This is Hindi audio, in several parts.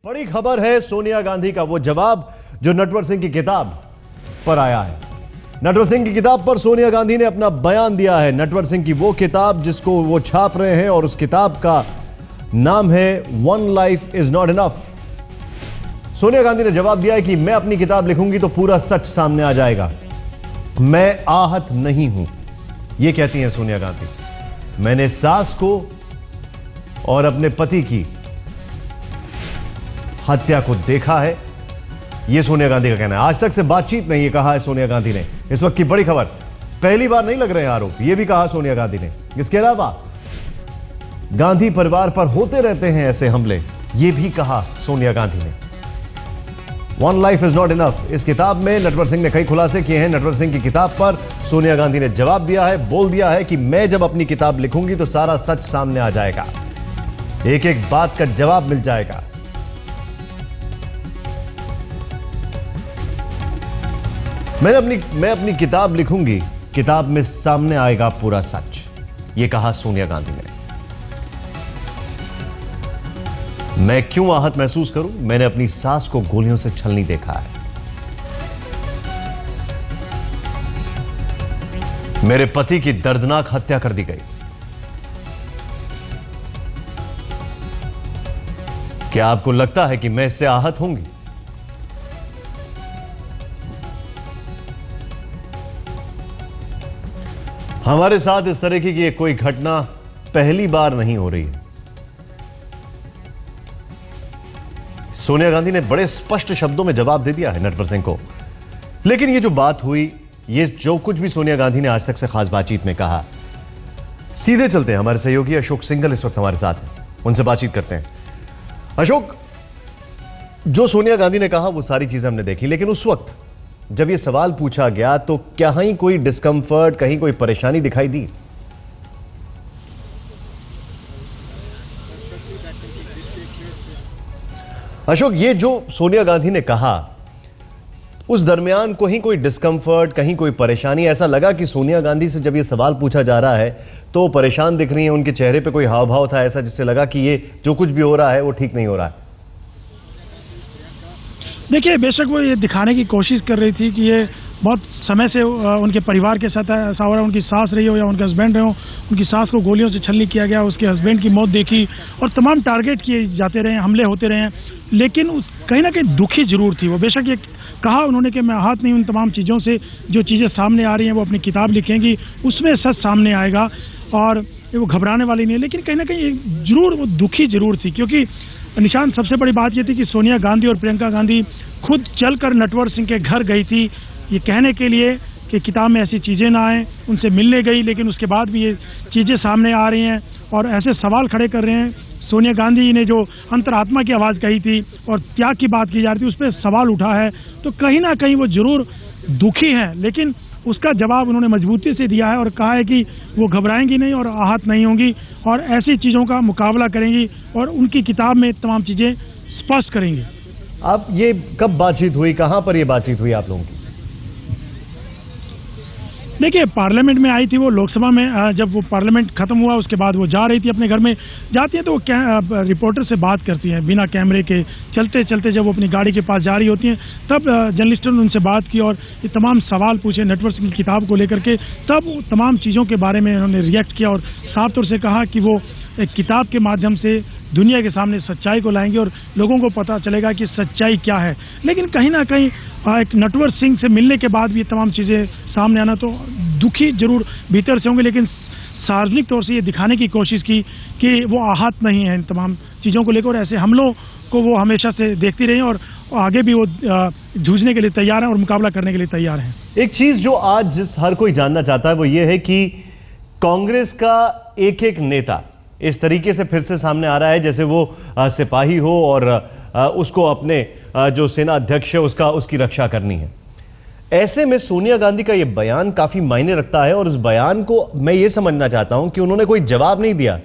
बड़ी खबर है सोनिया गांधी का वो जवाब जो नटवर सिंह की किताब पर आया है। नटवर सिंह की किताब पर सोनिया गांधी ने अपना बयान दिया है। नटवर सिंह की वो किताब जिसको वो छाप रहे हैं और उस किताब का नाम है one life is not enough. Sonia Gandhi ने जवाब दिया है कि मैं अपनी किताब लिखूंगी तो पूरा सच सामने आ जाएगा। मैं आहत नहीं हूं, यह कहती हैं सोनिया गांधी। मैंने सास को और अपने पति की हत्या को देखा है, यह सोनिया गांधी का कहना है। आज तक से बातचीत में यह कहा है सोनिया गांधी ने। इस वक्त की बड़ी खबर, पहली बार नहीं लग रहे हैं आरोप, यह भी कहा सोनिया गांधी ने। इसके अलावा गांधी परिवार पर होते रहते हैं ऐसे हमले, यह भी कहा सोनिया गांधी ने। One life is not enough, इस किताब में नटवर सिंह ने कई खुलासे किए हैं। नटवर सिंह की किताब पर सोनिया गांधी ने जवाब दिया है, बोल दिया है कि मैं जब अपनी किताब लिखूंगी तो सारा सच सामने आ जाएगा, एक एक बात का जवाब मिल जाएगा। मैं अपनी किताब लिखूंगी, किताब में सामने आएगा पूरा सच, यह कहा सोनिया गांधी ने। मैं क्यों आहत महसूस करूं? मैंने अपनी सास को गोलियों से छलनी देखा है। मेरे पति की दर्दनाक हत्या कर दी गई। क्या आपको लगता है कि मैं इससे आहत होंगी? हमारे साथ इस तरह की कोई घटना पहली बार नहीं हो रही है। सोनिया गांधी ने बड़े स्पष्ट शब्दों में जवाब दे दिया है नटवर सिंह को। लेकिन ये जो बात हुई, ये जो कुछ भी सोनिया गांधी ने आज तक से खास बातचीत में कहा, सीधे चलते हैं। हमारे सहयोगी अशोक सिंघल इस वक्त हमारे साथ हैं, उनसे बातचीत करते हैं। अशोक, जो सोनिया गांधी ने कहा वो सारी चीजें हमने देखी, लेकिन उस वक्त जब ये सवाल पूछा गया तो क्या कहीं कोई डिस्कंफर्ट, कहीं कोई परेशानी दिखाई दी? अशोक, ये जो सोनिया गांधी ने कहा, उस दरमियान कहीं कोई डिस्कंफर्ट, कहीं कोई परेशानी? ऐसा लगा कि सोनिया गांधी से जब ये सवाल पूछा जा रहा है तो परेशान दिख रही हैं, उनके चेहरे पे कोई हाव भाव था ऐसा जिससे लगा कि ये जो कुछ भी हो रहा है वो ठीक नहीं हो रहा है? देखिए, बेशक वो ये दिखाने की कोशिश कर रही थी कि ये बहुत समय से उनके परिवार के साथ ऐसा हो रहा है। उनकी सास रही हो या उनके हस्बैंड रहे हो, उनकी सास को गोलियों से छलनी किया गया, उसके हस्बैंड की मौत देखी और तमाम टारगेट किए जाते रहे, हमले होते रहे हैं। लेकिन कहीं ना कहीं दुखी जरूर थी वो। बेशक ये कहा उन्होंने कि मैं आहत नहीं, उन तमाम चीज़ों से जो चीज़ें सामने आ रही हैं वो अपनी किताब लिखेंगी, उसमें सच सामने आएगा और वो घबराने वाली नहीं है। लेकिन कहीं ना कहीं जरूर वो दुखी जरूर थी, क्योंकि निशान सबसे बड़ी बात ये थी कि सोनिया गांधी और प्रियंका गांधी खुद चलकर नटवर सिंह के घर गई थी ये कहने के लिए कि किताब में ऐसी चीज़ें ना आए। उनसे मिलने गई, लेकिन उसके बाद भी ये चीज़ें सामने आ रही हैं और ऐसे सवाल खड़े कर रहे हैं। सोनिया गांधी ने जो अंतरात्मा की आवाज़ कही थी और त्याग की बात की जा रही थी, उस पर सवाल उठा है, तो कहीं ना कहीं वो जरूर दुखी हैं। लेकिन उसका जवाब उन्होंने मजबूती से दिया है और कहा है कि वो घबराएंगी नहीं और आहत नहीं होंगी और ऐसी चीज़ों का मुकाबला करेंगी और उनकी किताब में तमाम चीज़ें स्पष्ट करेंगी। अब ये कब बातचीत हुई, कहां पर ये बातचीत हुई आप लोगों की? देखिए, पार्लियामेंट में आई थी वो, लोकसभा में जब वो पार्लियामेंट खत्म हुआ उसके बाद वो जा रही थी अपने घर में। जाती है तो वो रिपोर्टर से बात करती हैं बिना कैमरे के, चलते चलते जब वो अपनी गाड़ी के पास जा रही होती हैं तब जर्नलिस्टों ने उनसे बात की और ये तमाम सवाल पूछे नटवर सिंह की किताब को लेकर के। तब तमाम चीज़ों के बारे में उन्होंने रिएक्ट किया और साफ तौर से कहा कि वो एक किताब के माध्यम से दुनिया के सामने सच्चाई को लाएंगे और लोगों को पता चलेगा कि सच्चाई क्या है। लेकिन कहीं ना कहीं एक नटवर सिंह से मिलने के बाद भी ये तमाम चीज़ें सामने आना, तो दुखी जरूर भीतर से होंगे, लेकिन सार्वजनिक तौर से ये दिखाने की कोशिश की कि वो आहत नहीं है इन तमाम चीज़ों को लेकर। और ऐसे हमलों को वो हमेशा से देखती रही और आगे भी वो जूझने के लिए तैयार हैं और मुकाबला करने के लिए तैयार हैं। एक चीज़ जो आज जिस हर कोई जानना चाहता है वो ये है कि कांग्रेस का एक एक नेता इस तरीके से फिर से सामने आ रहा है जैसे वो सिपाही हो और उसको अपने जो सेना अध्यक्ष है उसकी रक्षा करनी है। ऐसे में सोनिया गांधी का ये बयान काफी मायने रखता है और इस बयान को मैं ये समझना चाहता हूं कि उन्होंने कोई जवाब नहीं दिया।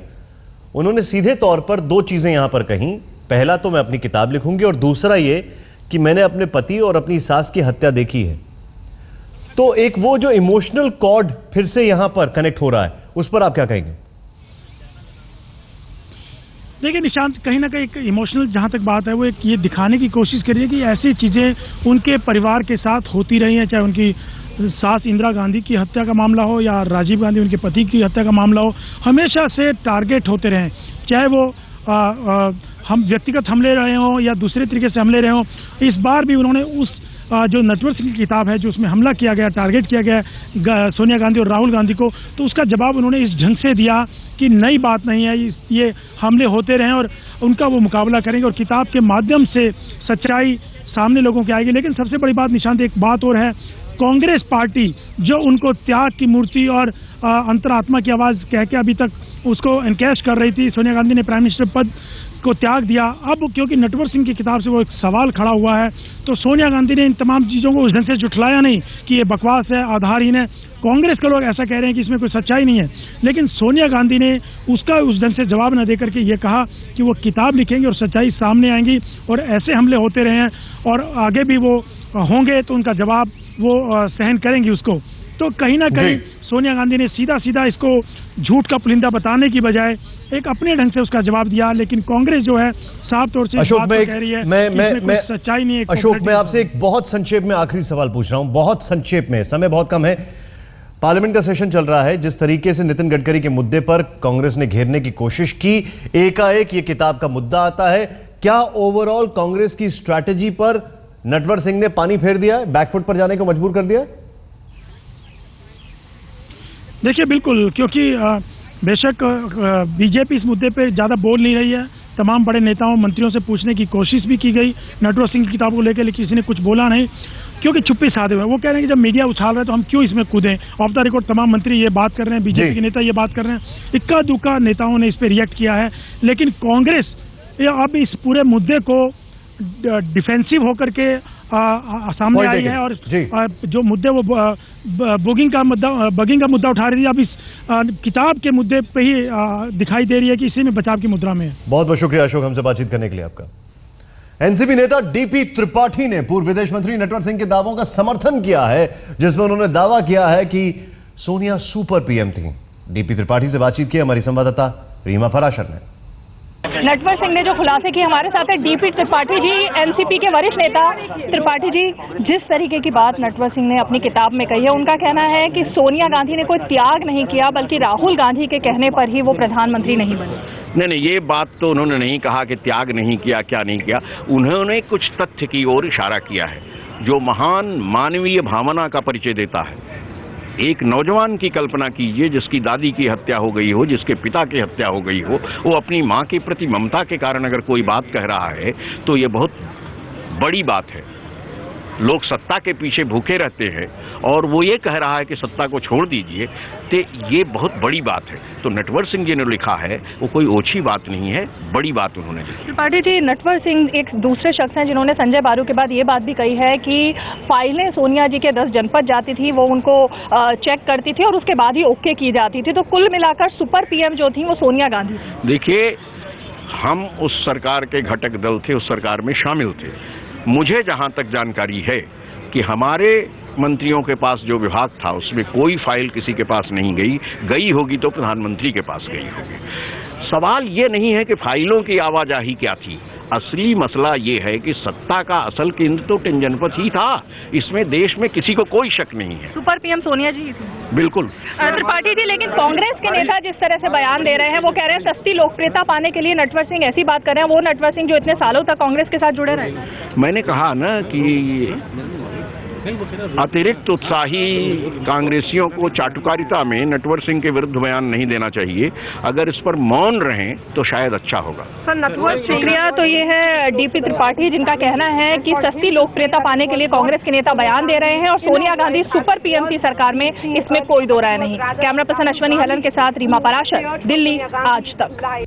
उन्होंने सीधे तौर पर दो चीजें यहां पर कहीं, पहला तो मैं अपनी किताब लिखूंगी और दूसरा ये कि मैंने अपने पति और अपनी सास की हत्या देखी है। तो एक वो जो इमोशनल कॉर्ड फिर से यहां पर कनेक्ट हो रहा है, उस पर आप क्या कहेंगे? देखिए निशांत, कहीं ना कहीं एक इमोशनल जहाँ तक बात है वो एक ये दिखाने की कोशिश करिए कि ऐसी चीज़ें उनके परिवार के साथ होती रही हैं, चाहे उनकी सास इंदिरा गांधी की हत्या का मामला हो या राजीव गांधी उनके पति की हत्या का मामला हो, हमेशा से टारगेट होते रहे, चाहे वो हम व्यक्तिगत हमले रहे हों या दूसरे तरीके से हमले रहे हों। इस बार भी उन्होंने उस जो नटवर सिंह की किताब है, जो उसमें हमला किया गया, टारगेट किया गया सोनिया गांधी और राहुल गांधी को, तो उसका जवाब उन्होंने इस ढंग से दिया कि नई बात नहीं है, ये हमले होते रहे और उनका वो मुकाबला करेंगे और किताब के माध्यम से सच्चाई सामने लोगों की आएगी। लेकिन सबसे बड़ी बात निशांत, एक बात और है, कांग्रेस पार्टी जो उनको त्याग की मूर्ति और अंतरात्मा की आवाज़ कह के अभी तक उसको एनकैश कर रही थी, सोनिया गांधी ने प्राइम मिनिस्टर पद को त्याग दिया। अब क्योंकि नटवर सिंह की किताब से वो एक सवाल खड़ा हुआ है, तो सोनिया गांधी ने इन तमाम चीज़ों को उस ढंग से जुटलाया नहीं कि ये बकवास है, आधारहीन है। कांग्रेस के लोग ऐसा कह रहे हैं कि इसमें कोई सच्चाई नहीं है, लेकिन सोनिया गांधी ने उसका उस ढंग से जवाब न देकर के ये कहा कि वो किताब लिखेंगे और सच्चाई सामने आएंगी और ऐसे हमले होते रहे हैं और आगे भी वो होंगे तो उनका जवाब वो सहन करेंगी उसको। तो कहीं ना कहीं सोनिया गांधी ने सीधा सीधा इसको झूठ का पुलिंदा बताने की बजाय एक अपने ढंग से उसका जवाब दिया, लेकिन कांग्रेस जो है साफ तौर से अशोक, कह रही है मैं सच्चाई नहीं है। अशोक, मैं आपसे एक बहुत संक्षेप में आखिरी सवाल पूछ रहा हूं, बहुत संक्षेप में, समय बहुत कम है। पार्लियामेंट का सेशन चल रहा है, जिस तरीके से नितिन गडकरी के मुद्दे पर कांग्रेस ने घेरने की कोशिश की, एकाएक ये किताब का मुद्दा आता है, क्या ओवरऑल कांग्रेस की स्ट्रैटेजी पर नटवर सिंह ने पानी फेर दिया है, बैकफुट पर जाने को मजबूर कर दिया है? देखिए बिल्कुल, क्योंकि बेशक बीजेपी इस मुद्दे पे ज़्यादा बोल नहीं रही है। तमाम बड़े नेताओं मंत्रियों से पूछने की कोशिश भी की गई नटवर सिंह की किताब को लेकर, लेकिन किसी ने कुछ बोला नहीं, क्योंकि चुप्पी साधे हुए। वो कह रहे हैं कि जब मीडिया उछाल रहा है तो हम क्यों इसमें कूदें। ऑफ द रिकॉर्ड तमाम मंत्री ये बात कर रहे हैं, बीजेपी के नेता ये बात कर रहे हैं, इक्का दुक्का नेताओं ने इस पर रिएक्ट किया है। लेकिन कांग्रेस अब इस पूरे मुद्दे को डिफेंसिव होकर के सामने आई है और जो मुद्दे वो बगिंग का मुद्दा उठा रही है, अब इस किताब के मुद्दे पे ही दिखाई दे रही है कि इसी में बचाव की मुद्रा में है। बहुत बहुत शुक्रिया अशोक, हमसे बातचीत करने के लिए आपका। एनसीपी नेता डीपी त्रिपाठी ने पूर्व विदेश मंत्री नटवर सिंह के दावों का समर्थन किया है, जिसमें उन्होंने दावा किया है कि सोनिया सुपर पीएम थी। डीपी त्रिपाठी से बातचीत की हमारी संवाददाता रीमा पराशर ने। नटवर सिंह ने जो खुलासे किए, हमारे साथ है डीपी त्रिपाठी जी, एनसीपी के वरिष्ठ नेता। त्रिपाठी जी, जिस तरीके की बात नटवर सिंह ने अपनी किताब में कही है, उनका कहना है कि सोनिया गांधी ने कोई त्याग नहीं किया, बल्कि राहुल गांधी के कहने पर ही वो प्रधानमंत्री नहीं बने। नहीं, ये बात तो उन्होंने नहीं कहा कि त्याग नहीं किया, क्या नहीं किया। उन्होंने कुछ तथ्य की ओर इशारा किया है जो महान मानवीय भावना का परिचय देता है। एक नौजवान की कल्पना कीजिए जिसकी दादी की हत्या हो गई हो, जिसके पिता की हत्या हो गई हो, वो अपनी माँ के प्रति ममता के कारण अगर कोई बात कह रहा है तो ये बहुत बड़ी बात है। लोग सत्ता के पीछे भूखे रहते हैं और वो ये कह रहा है कि सत्ता को छोड़ दीजिए, तो ये बहुत बड़ी बात है। तो नटवर सिंह जी ने लिखा है वो कोई ओछी बात नहीं है, बड़ी बात उन्होंने लिखी। त्रिपाठी जी, नटवर सिंह एक दूसरे शख्स हैं जिन्होंने संजय बारू के बाद ये बात भी कही है कि फाइलें सोनिया जी के 10 जनपद जाती थी, वो उनको चेक करती थी और उसके बाद ही ओके की जाती थी। तो कुल मिलाकर सुपर पीएम जो थी वो सोनिया गांधी थी। देखिए, हम उस सरकार के घटक दल थे, उस सरकार में शामिल थे। मुझे जहां तक जानकारी है कि हमारे मंत्रियों के पास जो विभाग था उसमें कोई फाइल किसी के पास नहीं गई होगी तो प्रधानमंत्री के पास गई होगी। सवाल ये नहीं है कि फाइलों की आवाजाही क्या थी, असली मसला ये है कि सत्ता का असल केंद्र तो 10 जनपद ही था। इसमें देश में किसी को कोई शक नहीं है। सुपर पीएम सोनिया जी थी। बिल्कुल। त्रिपाठी जी, लेकिन कांग्रेस के नेता जिस तरह से बयान दे रहे हैं, वो कह रहे हैं सस्ती लोकप्रियता पाने के लिए नटवर सिंह ऐसी बात कर रहे हैं, वो नटवर सिंह जो इतने सालों तक कांग्रेस के साथ जुड़े रहे। मैंने कहा ना कि अतिरिक्त उत्साही कांग्रेसियों को चाटुकारिता में नटवर सिंह के विरुद्ध बयान नहीं देना चाहिए। अगर इस पर मौन रहें तो शायद अच्छा होगा। सर, नटवर शुक्रिया। तो ये है डीपी त्रिपाठी, जिनका कहना है कि सस्ती लोकप्रियता पाने के लिए कांग्रेस के नेता बयान दे रहे हैं और सोनिया गांधी सुपर पीएम की सरकार में, इसमें कोई दो राय नहीं। कैमरा पर्सन अश्वनी हलन के साथ रीमा पराशर, दिल्ली आज तक।